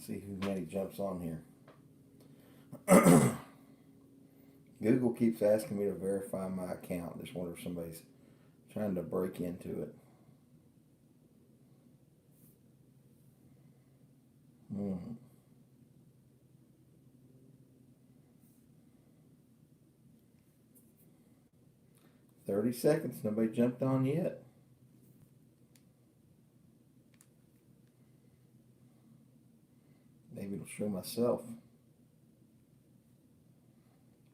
See who many jumps on here. Google keeps asking me to verify my account. Just wonder if somebody's trying to break into it. 30 seconds. Nobody jumped on yet. Maybe it'll show myself.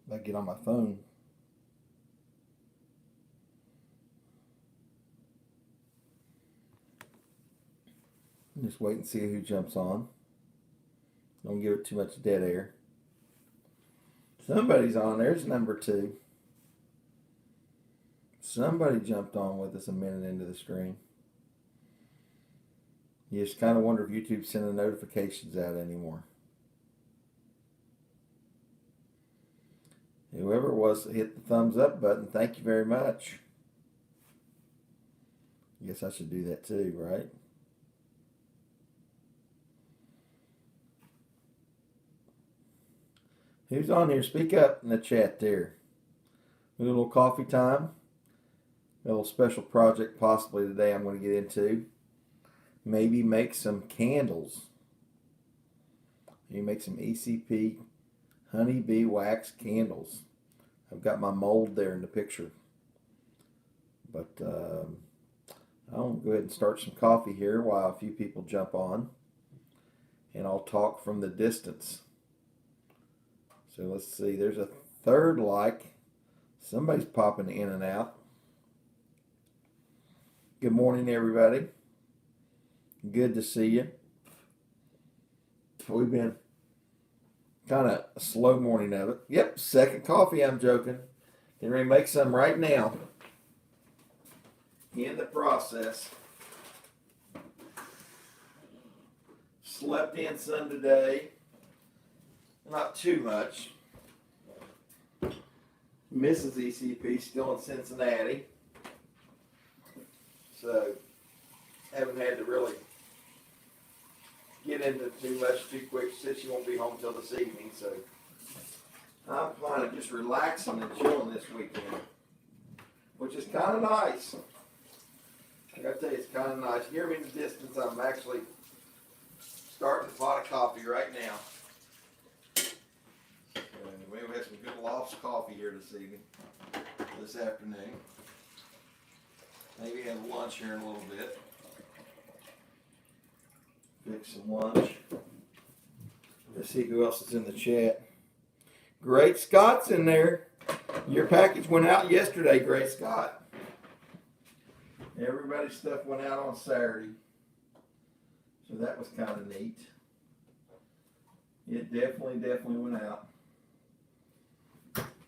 If I get on my phone. Just wait and see who jumps on. Don't give it too much dead air. Somebody's on. There's number 2. Somebody jumped on with us a minute into the stream. You just kind of wonder if YouTube's sending notifications out anymore. Whoever it was, hit the thumbs up button. Thank you very much. I guess I should do that too, right? Who's on here? Speak up in the chat there. A little coffee time. A little special project possibly today I'm going to get into. Maybe make some candles. Maybe make some ECP honeybee wax candles. I've got my mold there in the picture. But I'll go ahead and start some coffee here while a few people jump on. And I'll talk from the distance. So let's see. There's a third like. Somebody's popping in and out. Good morning, everybody. Good to see you. We've been kind of a slow morning of it. Yep, second coffee, I'm joking. Getting ready to make some right now. In the process. Slept in some today. Not too much. Mrs. ECP still in Cincinnati. So, haven't had to really get into too much too quick. She said she won't be home till this evening, so I'm kind of just relaxing and chilling this weekend, which is kind of nice. I gotta tell you, it's kind of nice. You hear me in the distance, I'm actually starting a pot of coffee right now. We have some good Lofts coffee here this evening, this afternoon. Maybe have lunch here in a little bit. Fix some lunch. Let's see who else is in the chat. Great Scott's in there. Your package went out yesterday, Great Scott. Everybody's stuff went out on Saturday. So that was kind of neat. It definitely went out.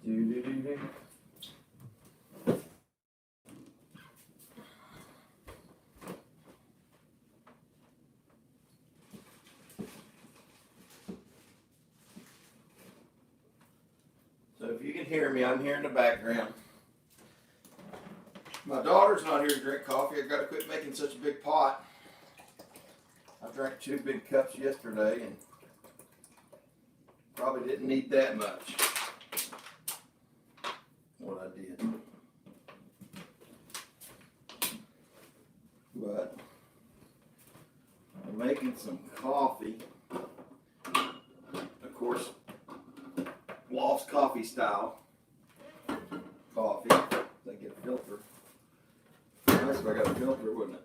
Do. So if you can hear me, I'm here in the background. My daughter's not here to drink coffee. I've got to quit making such a big pot. I drank 2 big cups yesterday and probably didn't need that much. What I did. But I'm making some coffee. Of course, Lofts coffee style coffee. I get a filter. Nice if I got a filter, wouldn't it?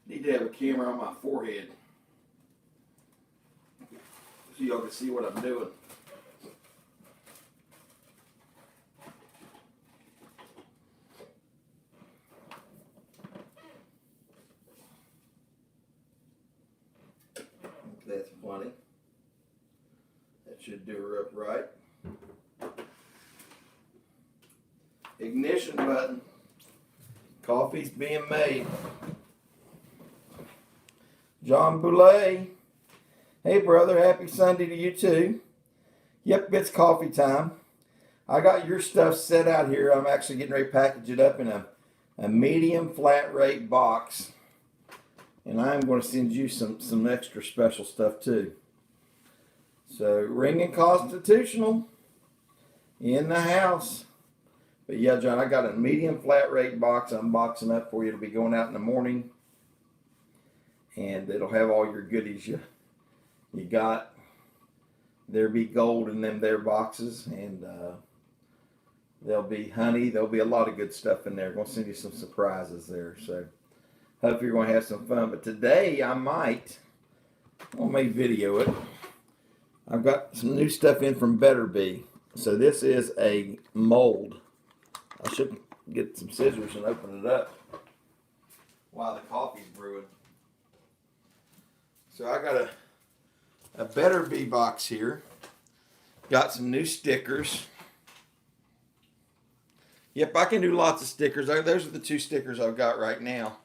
Need to have a camera on my forehead so y'all can see what I'm doing. That's plenty. That should do her up right. Ignition button. Coffee's being made. John Boulay. Hey brother, happy Sunday to you too. Yep, it's coffee time. I got your stuff set out here. I'm actually getting ready to package it up in a medium flat rate box. And I'm going to send you some extra special stuff too. So, Ringing Constitutional in the house. But yeah, John, I got a medium flat rate box I'm boxing up for you. It'll be going out in the morning. And it'll have all your goodies you got. There'll be gold in them there boxes. And there'll be honey. There'll be a lot of good stuff in there. I'm going to send you some surprises there. So, hope you're going to have some fun. But today, I may video it. I've got some new stuff in from Better Bee. So this is a mold. I should get some scissors and open it up while the coffee's brewing. So I got a Better Bee box here. Got some new stickers. Yep, I can do lots of stickers. Those are the 2 stickers I've got right now.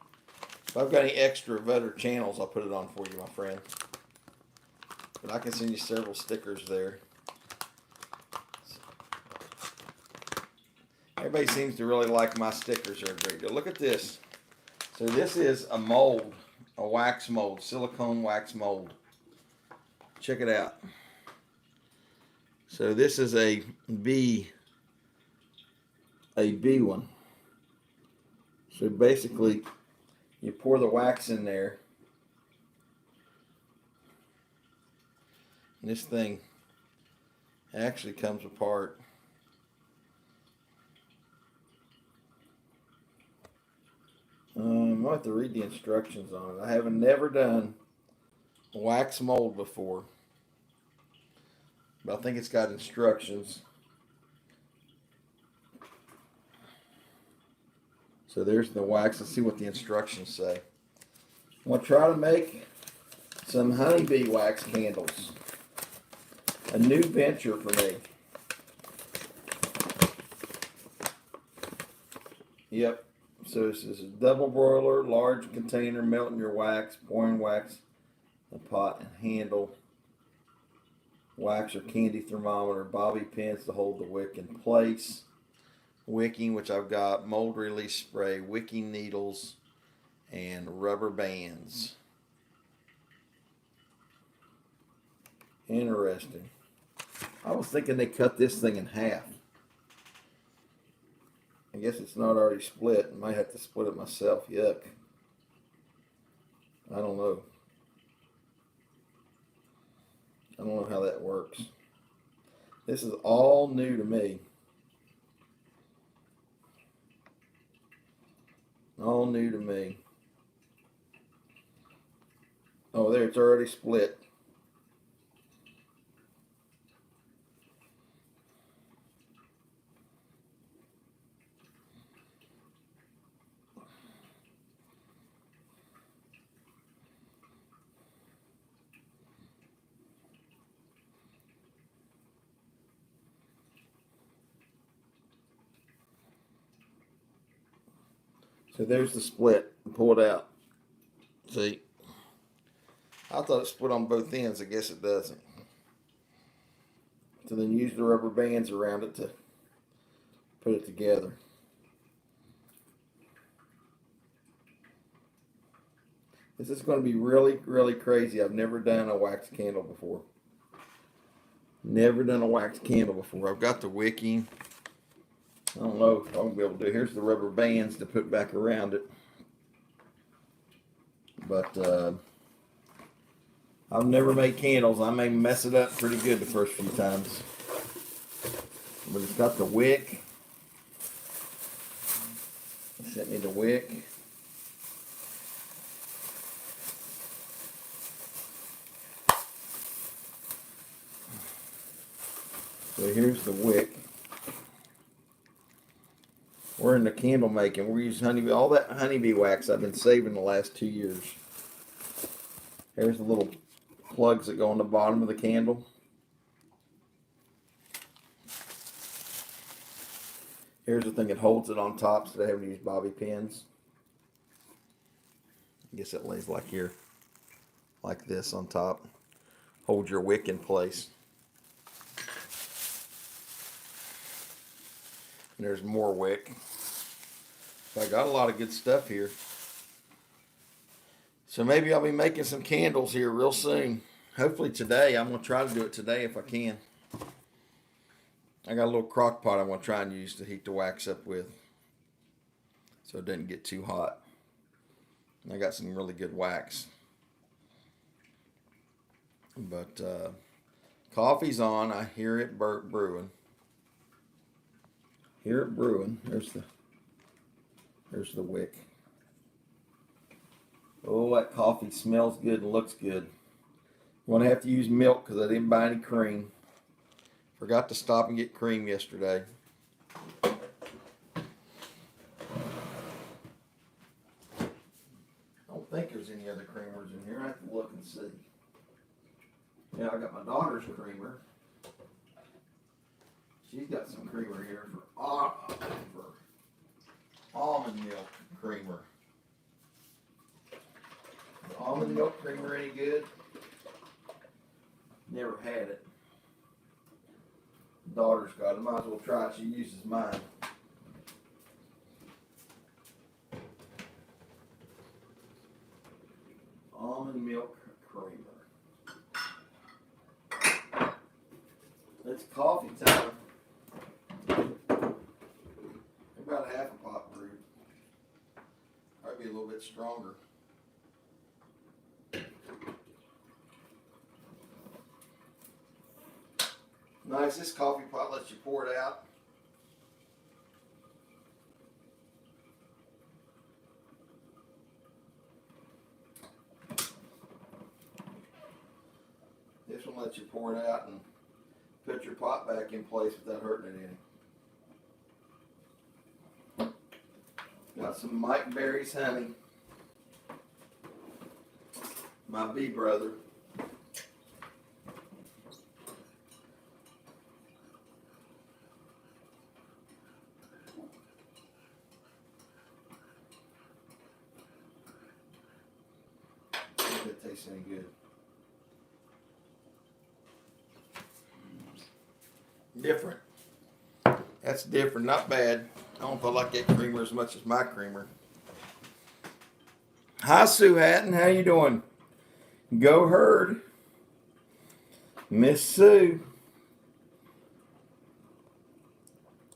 If I've got any extra of other channels, I'll put it on for you, my friend. But I can send you several stickers there. Everybody seems to really like my stickers. They're a great deal. Look at this. So this is a mold, a wax mold, silicone wax mold. Check it out. So this is a bee one. So basically, you pour the wax in there. And this thing actually comes apart. I'll have to read the instructions on it. I haven't never done a wax mold before. But I think it's got instructions. So there's the wax. Let's see what the instructions say. I'm going to try to make some honeybee wax candles. A new venture for me. Yep. So this is a double broiler, large container, melting your wax, pouring wax, a pot and handle, wax or candy thermometer, bobby pins to hold the wick in place, wicking, which I've got, mold release spray, wicking needles, and rubber bands. Interesting. I was thinking they cut this thing in half. I guess it's not already split. I might have to split it myself. Yuck. I don't know. I don't know how that works. This is all new to me. All new to me. Oh, there, it's already split. So there's the split. Pull it out. See? I thought it split on both ends. I guess it doesn't. So then use the rubber bands around it to put it together. This is going to be really, really crazy. I've never done a wax candle before. Never done a wax candle before. I've got the wicking. I don't know if I'm going to be able to do it. Here's the rubber bands to put back around it. But I've never made candles. I may mess it up pretty good the first few times. But it's got the wick. It sent me the wick. So here's the wick. We're in the candle making. We're using honeybee. All that honeybee wax I've been saving the last 2 years. Here's the little plugs that go on the bottom of the candle. Here's the thing that holds it on top so they haven't used bobby pins. I guess it lays like here. Like this on top. Hold your wick in place. And there's more wick. So I got a lot of good stuff here. So maybe I'll be making some candles here real soon. Hopefully today. I'm going to try to do it today if I can. I got a little crock pot I'm going to try and use to heat the wax up with, so it doesn't get too hot. And I got some really good wax. But coffee's on. I hear it brewing. Hear it brewing. There's the wick. Oh, that coffee smells good and looks good. I'm going to have to use milk because I didn't buy any cream. Forgot to stop and get cream yesterday. I don't think there's any other creamers in here. I have to look and see. Yeah, I got my daughter's creamer. She's got some creamer here for almond milk creamer. Is almond milk creamer any good? Never had it. Daughter's got it. Might as well try it. She uses mine. Almond milk creamer. It's coffee time. About half a pot brewed. Might be a little bit stronger. Nice. This coffee pot lets you pour it out. This one lets you pour it out and put your pot back in place without hurting it any. Got some Mike Berry's honey. My bee brother. If it tastes any good. Different. That's different, not bad. I don't feel like that creamer as much as my creamer. Hi, Sue Hatton. How you doing? Go Herd. Miss Sue.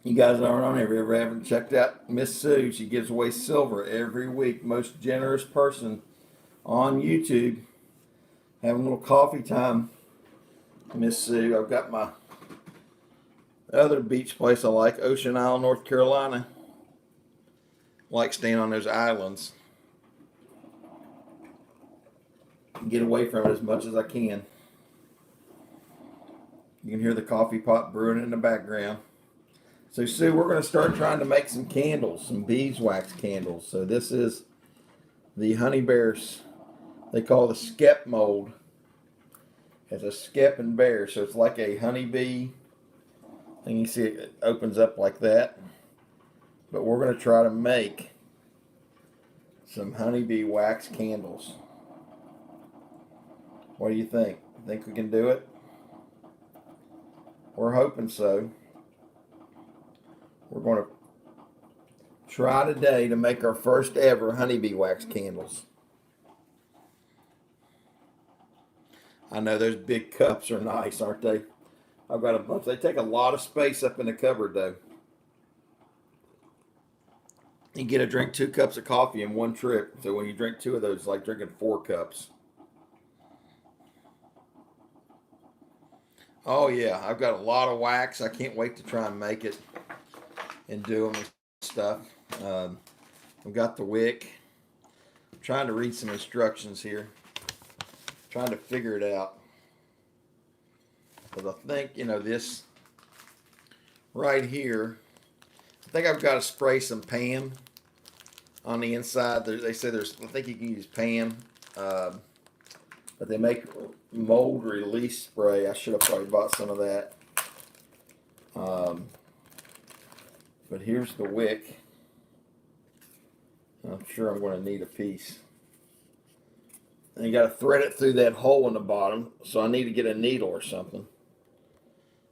You guys aren't on here. Ever haven't checked out Miss Sue? She gives away silver every week. Most generous person on YouTube. Having a little coffee time. Miss Sue. I've got my other beach place I like, Ocean Isle, North Carolina. Like staying on those islands. Get away from it as much as I can. You can hear the coffee pot brewing in the background. So Sue, we're going to start trying to make some candles, some beeswax candles. So this is the Honey Bears, they call the skep mold. It's a skep and bear, so it's like a honeybee. And you see it opens up like that. But we're going to try to make some honeybee wax candles. What do you think? Think we can do it? We're hoping so. We're going to try today to make our first ever honeybee wax candles. I know those big cups are nice, aren't they? I've got a bunch. They take a lot of space up in the cupboard, though. You get to drink 2 cups of coffee in one trip. So when you drink 2 of those, it's like drinking 4 cups. Oh, yeah. I've got a lot of wax. I can't wait to try and make it and do them and stuff. I've got the wick. I'm trying to read some instructions here. Trying to figure it out. Because I think, this right here, I think I've got to spray some Pam on the inside. They say I think you can use Pam, but they make mold release spray. I should have probably bought some of that. But here's the wick. I'm sure I'm going to need a piece. And you got to thread it through that hole in the bottom, so I need to get a needle or something.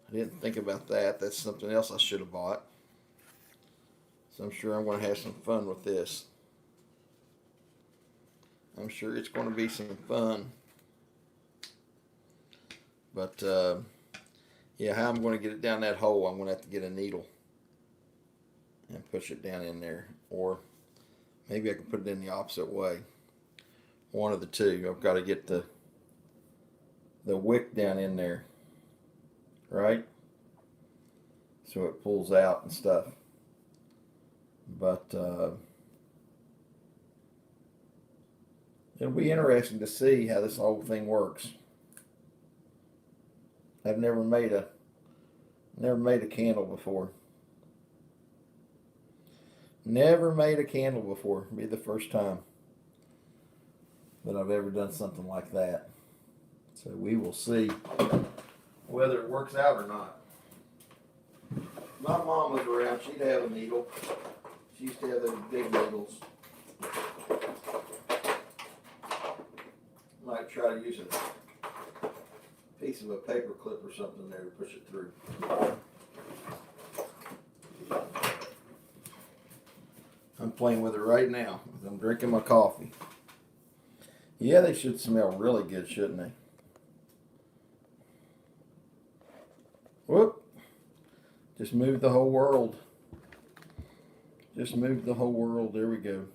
I didn't think about that. That's something else I should have bought. So I'm sure I'm going to have some fun with this. I'm sure it's going to be some fun. But yeah, how I'm going to get it down that hole, I'm going to have to get a needle and push it down in there. Or maybe I can put it in the opposite way. One of the two. I've got to get the wick down in there, right? So it pulls out and stuff. But it'll be interesting to see how this whole thing works. I've never made a candle before. Never made a candle before. It'll be the first time that I've ever done something like that. So we will see whether it works out or not. My mom was around, she'd have a needle. She used to have those big needles. Might try to use a piece of a paper clip or something there to push it through. I'm playing with it right now as I'm drinking my coffee. Yeah, they should smell really good, shouldn't they? Whoop. Just moved the whole world. Just moved the whole world. There we go.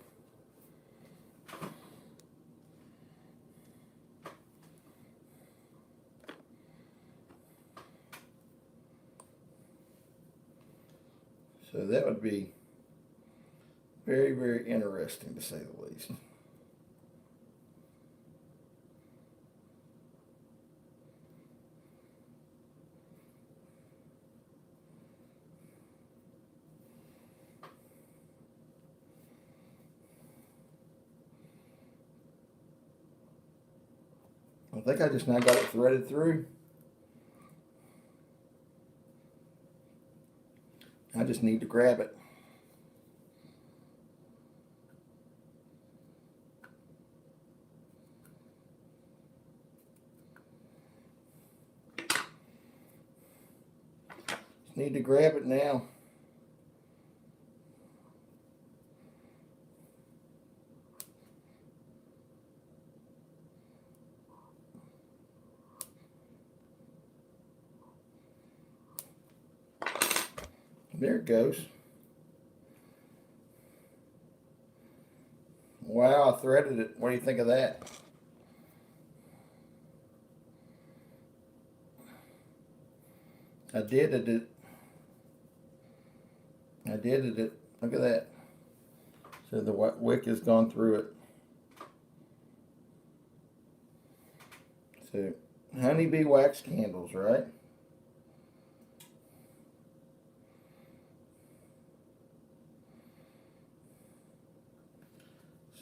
So that would be very, very interesting, to say the least. I think I just now got it threaded through. I just need to grab it. Just need to grab it now. There it goes. Wow, I threaded it. What do you think of that? I did it. Look at that. So the wick has gone through it. So, honeybee wax candles, right?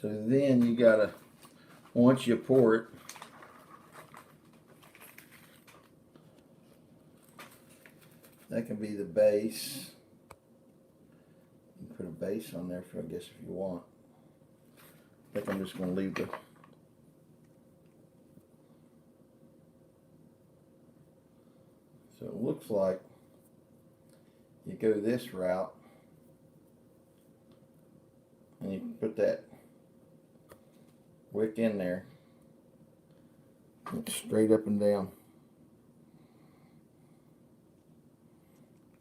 So then you gotta, once you pour it, that can be the base. You can put a base on there, I guess, if you want. I think I'm just gonna leave the so it looks like you go this route and you can put that wick in there, straight up and down.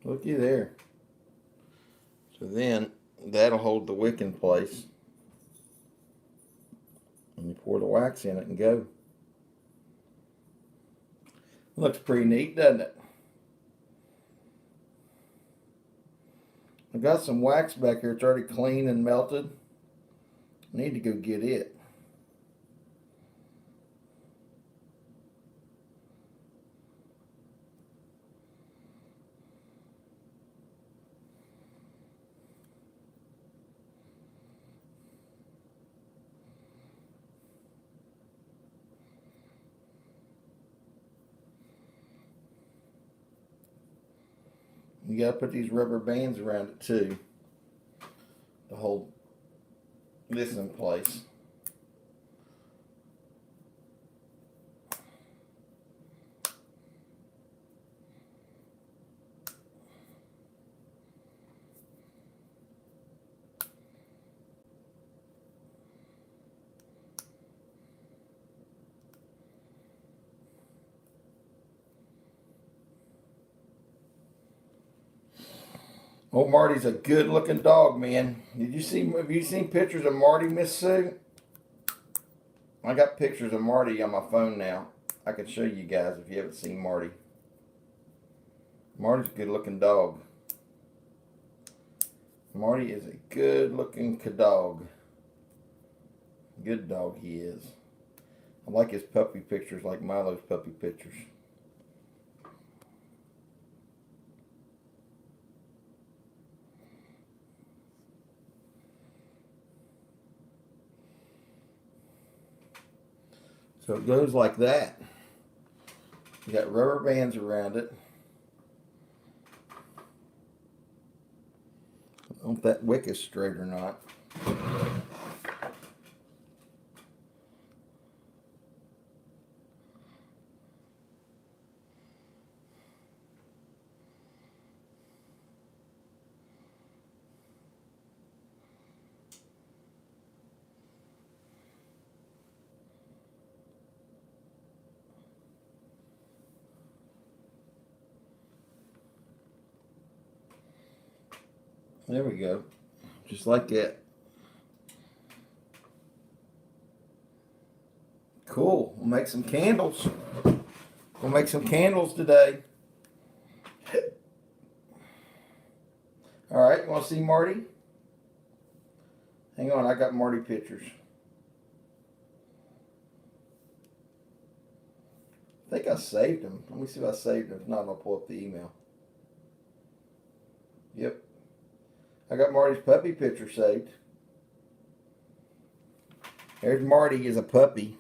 Looky there. So then that'll hold the wick in place, and you pour the wax in it and go. Looks pretty neat, doesn't it? I've got some wax back here. It's already clean and melted. I need to go get it. You gotta put these rubber bands around it too to hold this in place. Old Marty's a good looking dog, man. Have you seen pictures of Marty, Miss Sue? I got pictures of Marty on my phone now. I can show you guys if you haven't seen Marty. Marty's a good looking dog. Marty is a good looking dog. Good dog he is. I like his puppy pictures, like Milo's puppy pictures. So it goes like that. You got rubber bands around it. I don't know if that wick is straight or not. There we go. Just like that. Cool. We'll make some candles. We'll make some candles today. All right, you want to see Marty? Hang on, I got Marty pictures. I think I saved them. Let me see if I saved them. If not, I'll pull up the email. Yep. I got Marty's puppy picture saved. There's Marty as a puppy.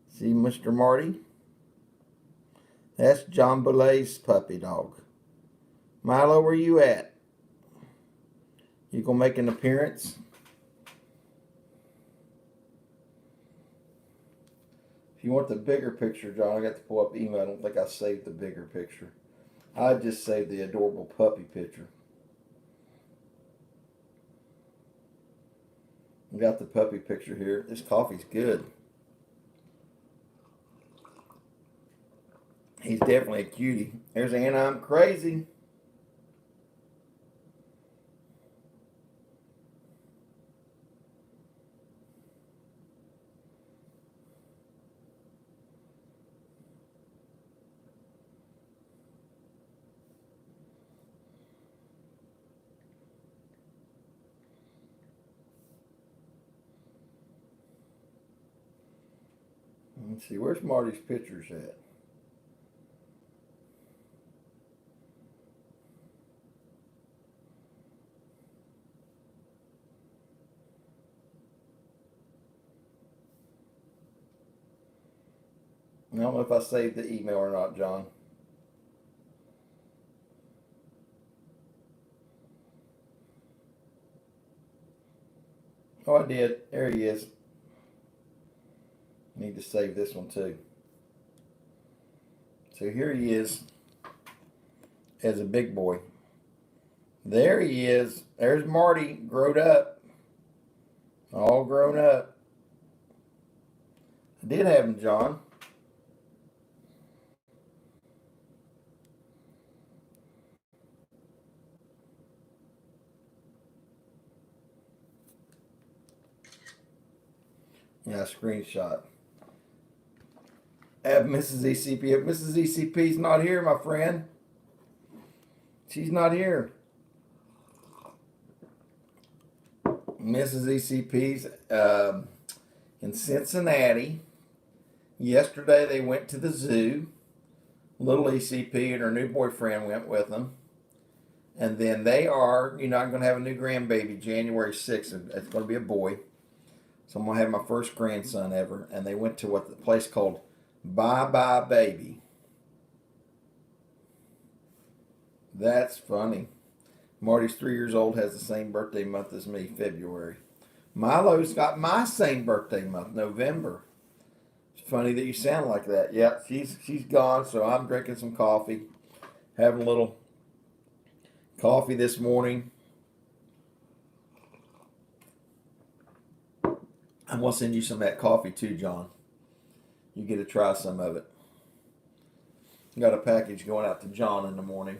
See Mr. Marty? That's John Boulet's puppy dog. Milo, where you at? You gonna make an appearance? If you want the bigger picture, John, I got to pull up email. I don't think I saved the bigger picture. I just saved the adorable puppy picture. I got the puppy picture here. This coffee's good. He's definitely a cutie. There's Anna, I'm crazy. Let's see, where's Marty's pictures at? I don't know if I saved the email or not, John. Oh, I did. There he is. Need to save this one too. So here he is as a big boy. There he is. There's Marty, grown up. All grown up. I did have him, John. Yeah, screenshot. Have Mrs. ECP. If Mrs. ECP's not here, my friend, she's not here. Mrs. ECP's in Cincinnati. Yesterday they went to the zoo. Little ECP and her new boyfriend went with them. And then they are, I'm going to have a new grandbaby January 6th. It's going to be a boy. So I'm going to have my first grandson ever. And they went to the place called Bye Bye Baby. That's funny. Marty's 3 years old, has the same birthday month as me, February. Milo's got my same birthday month, November. It's funny that you sound like that. Yeah, she's gone, so I'm drinking some coffee. Having a little coffee this morning. I'm going to send you some of that coffee too, John. You get to try some of it. Got a package going out to John in the morning.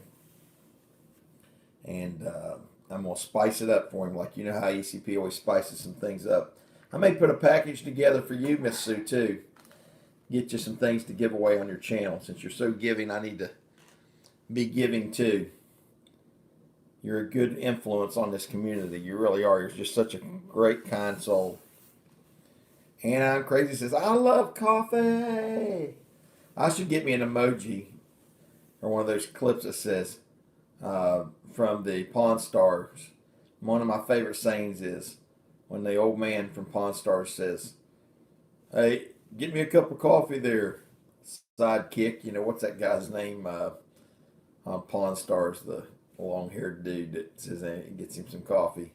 and I'm gonna spice it up for him, like you know how ECP always spices some things up. I may put a package together for you, Miss Sue, too. Get you some things to give away on your channel. Since you're so giving, I need to be giving too. You're a good influence on this community. You really are. You're just such a great, kind soul. And I'm Crazy says, I love coffee. I should get me an emoji or one of those clips that says, from the Pawn Stars. One of my favorite sayings is when the old man from Pawn Stars says, hey, get me a cup of coffee there, sidekick. You know, what's that guy's name on Pawn Stars? The long haired dude that says he gets him some coffee.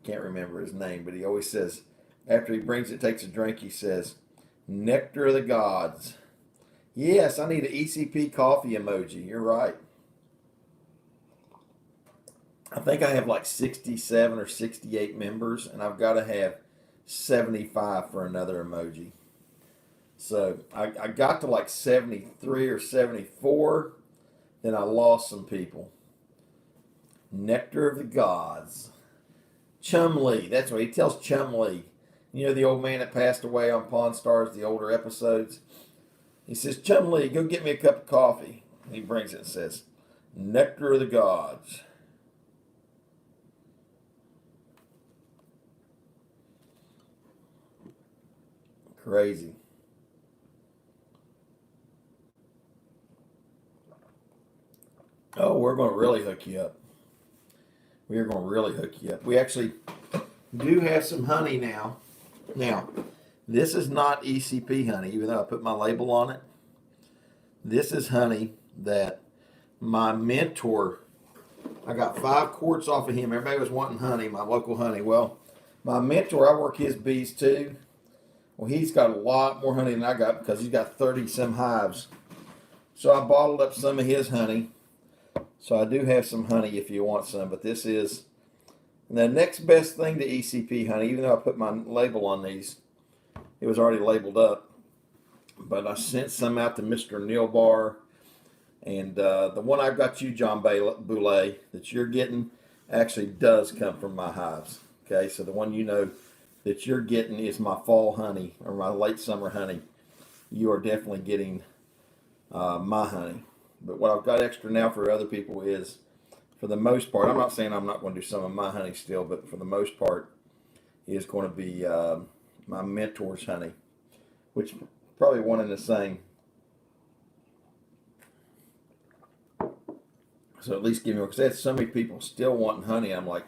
I can't remember his name, but he always says, after he brings it, takes a drink, he says, Nectar of the Gods. Yes, I need an ECP coffee emoji. You're right. I think I have like 67 or 68 members, and I've got to have 75 for another emoji. So I got to like 73 or 74, then I lost some people. Nectar of the Gods. Chum Lee, that's what he tells Chum Lee. You know the old man that passed away on Pawn Stars, the older episodes? He says, Chum Lee, go get me a cup of coffee. And he brings it and says, Nectar of the Gods. Crazy. Oh, we're going to really hook you up. We are going to really hook you up. We actually do have some honey now. Now, this is not ECP honey, even though I put my label on it. This is honey that my mentor, I got 5 quarts off of him. Everybody was wanting honey, my local honey. Well, my mentor, I work his bees too. Well, he's got a lot more honey than I got because he's got 30 some hives. So I bottled up some of his honey. So I do have some honey if you want some, but this is the next best thing to ECP honey, even though I put my label on these. It was already labeled up. But I sent some out to Mr. Neil Barr. And the one I've got you, John Boulay, that you're getting actually does come from my hives. Okay, so the one you know that you're getting is my fall honey or my late summer honey. You are definitely getting my honey. But what I've got extra now for other people is, for the most part, I'm not saying I'm not going to do some of my honey still, but for the most part, is going to be my mentor's honey, which probably one and the same. So at least give me, because there's so many people still wanting honey. I'm like,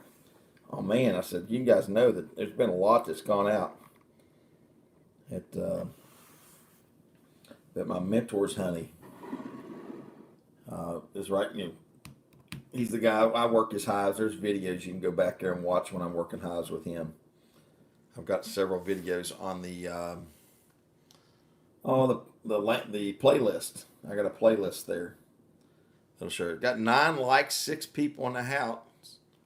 oh man, I said, you guys know that there's been a lot that's gone out. That my mentor's honey is right. You know, he's the guy. I work his hives. There's videos you can go back there and watch when I'm working hives with him. I've got several videos on the the playlist. I got a playlist there. That'll show it. Got 9 likes, 6 people in the house.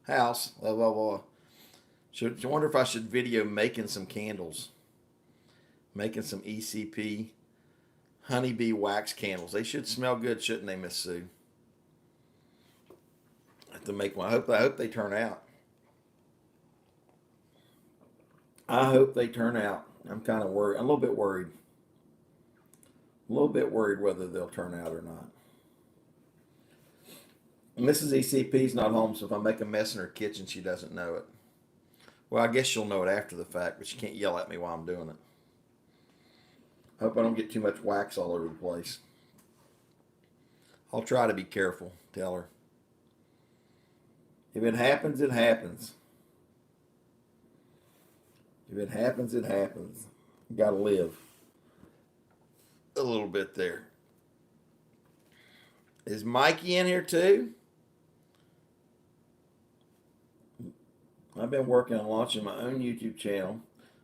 Blah blah blah. I wonder if I should video making some candles, making some ECP honeybee wax candles. They should smell good, shouldn't they, Miss Sue? I have to make one. I hope they turn out. I hope they turn out. I'm kind of worried. I'm a little bit worried. A little bit worried whether they'll turn out or not. Mrs. ECP's not home, so if I make a mess in her kitchen, she doesn't know it. Well, I guess she'll know it after the fact, but she can't yell at me while I'm doing it. I hope I don't get too much wax all over the place. I'll try to be careful, tell her. If it happens, it happens. If it happens, it happens. You gotta live a little bit there. Is Mikey in here too? I've been working on launching my own YouTube channel.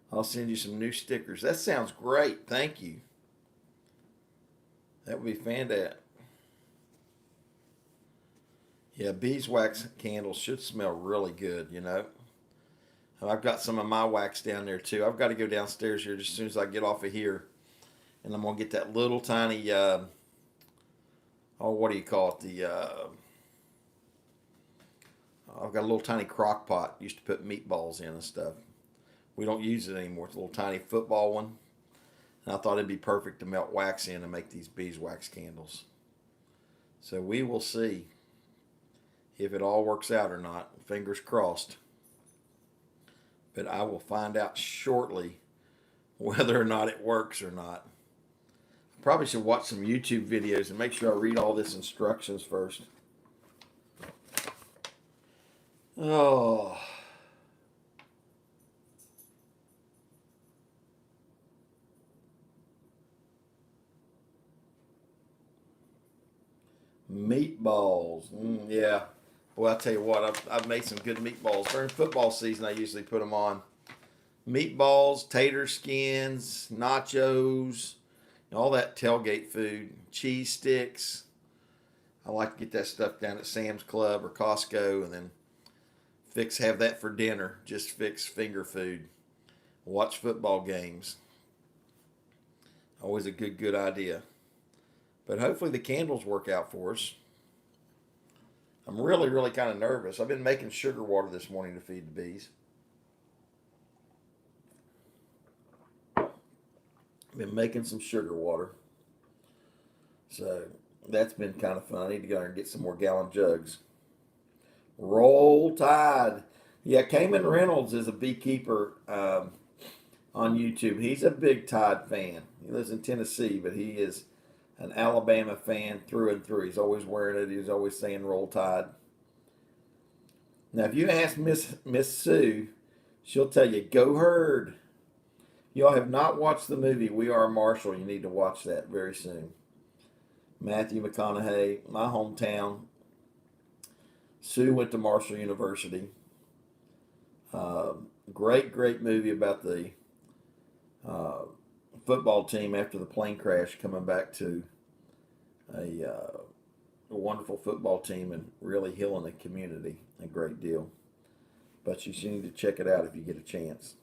I'll send you some new stickers. That sounds great. Thank you. That would be fantastic. Yeah, beeswax candles should smell really good, you know. I've got some of my wax down there too. I've got to go downstairs here just as soon as I get off of here. And I'm going to get that little tiny, what do you call it? I've got a little tiny crock pot. Used to put meatballs in and stuff. We don't use it anymore. It's a little tiny football one. And I thought it'd be perfect to melt wax in and make these beeswax candles. So we will see if it all works out or not. Fingers crossed. But I will find out shortly whether or not it works or not. I probably should watch some YouTube videos and make sure I read all this instructions first. Oh. Meatballs. Yeah. Well, I'll tell you what, I've made some good meatballs. During football season, I usually put them on. Meatballs, tater skins, nachos, all that tailgate food, cheese sticks. I like to get that stuff down at Sam's Club or Costco and then have that for dinner. Just fix finger food. Watch football games. Always a good idea. But hopefully the candles work out for us. I'm really kind of nervous. I've been making sugar water this morning to feed the bees. Been making some sugar water. So that's been kind of fun. I need to go there and get some more gallon jugs. Roll Tide. Yeah, Cayman Reynolds is a beekeeper on YouTube. He's a big Tide fan. He lives in Tennessee, but he is an Alabama fan through and through. He's always wearing it. He's always saying Roll Tide. Now, if you ask Miss Sue, she'll tell you, go herd. Y'all have not watched the movie We Are Marshall. You need to watch that very soon. Matthew McConaughey, my hometown. Sue went to Marshall University. Great movie about the football team after the plane crash coming back to a wonderful football team and really healing the community a great deal. But you should need to check it out if you get a chance.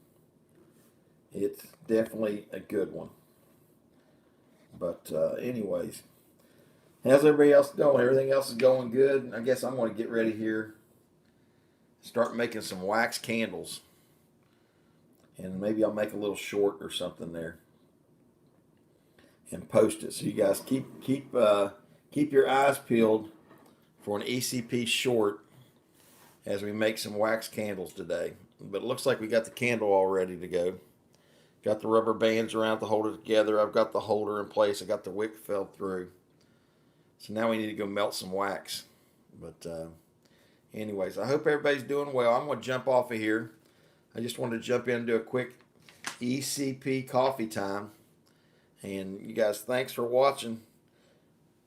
It's definitely a good one. But anyways, how's everybody else going? Everything else is going good. I guess I'm going to get ready here. Start making some wax candles. And maybe I'll make a little short or something there. And post it. So you guys keep your eyes peeled for an ECP short as we make some wax candles today. But it looks like we got the candle all ready to go. Got the rubber bands around to hold it together. I've got the holder in place. I got the wick fell through. So now we need to go melt some wax. But anyways, I hope everybody's doing well. I'm going to jump off of here. I just wanted to jump in and do a quick ECP coffee time. And you guys, thanks for watching.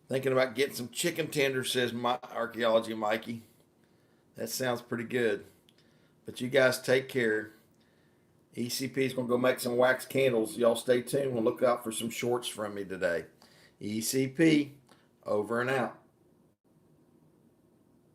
Thinking about getting some chicken tenders, says my Archaeology Mikey. That sounds pretty good. But you guys take care. ECP is going to go make some wax candles. Y'all stay tuned. We'll look out for some shorts from me today. ECP, over and out.